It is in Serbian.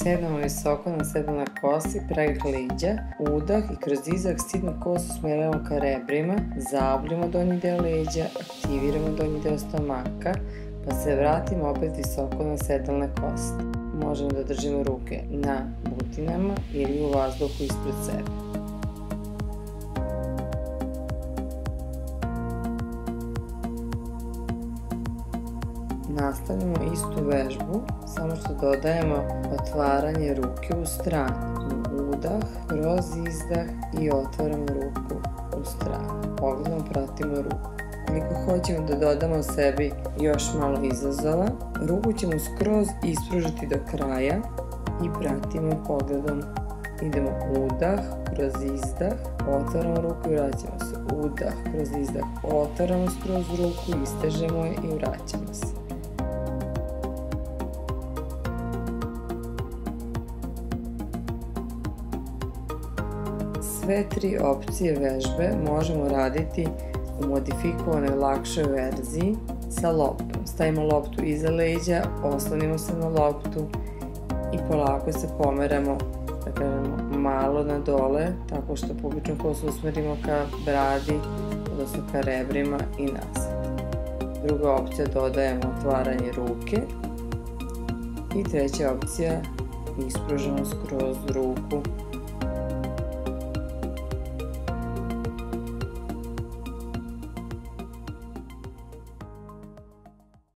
Sednemo visoko na sedlo na kosi, pregrih leđa, udah i kroz izdah stidnu kosu smerujemo ka rebrima, zaobljimo donji deo leđa, aktiviramo donji deo stomaka, pa se vratimo opet visoko na sedalne kosti. Možemo da držimo ruke na butinama ili u vazduhu ispred sebe. Nastavljamo istu vežbu, samo što dodajemo otvaranje ruke u stranu. Udah, kroz izdah i otvaramo ruku u stranu. Pogledom pratimo ruku. Ukoliko hoćemo da dodamo sebi još malo izazova, ruku ćemo skroz ispružiti do kraja i pratimo pogledom. Idemo udah, kroz izdah, otvaramo ruku i vraćamo se. Udah, kroz izdah, otvaramo skroz ruku, istežemo je i vraćamo se. Sve tri opcije vežbe možemo raditi u modifikowanoj lakšoj verziji sa loptom. Stavimo loptu iza leđa, oslonimo se na loptu i polako se pomeramo, da kažemo, malo na dole, tako što pubičnu kosu usmerimo ka bradi, odnosno ka rebrima i nazad. Druga opcija, dodajemo otvaranje ruke. I treća opcija, ispružamo skroz ruku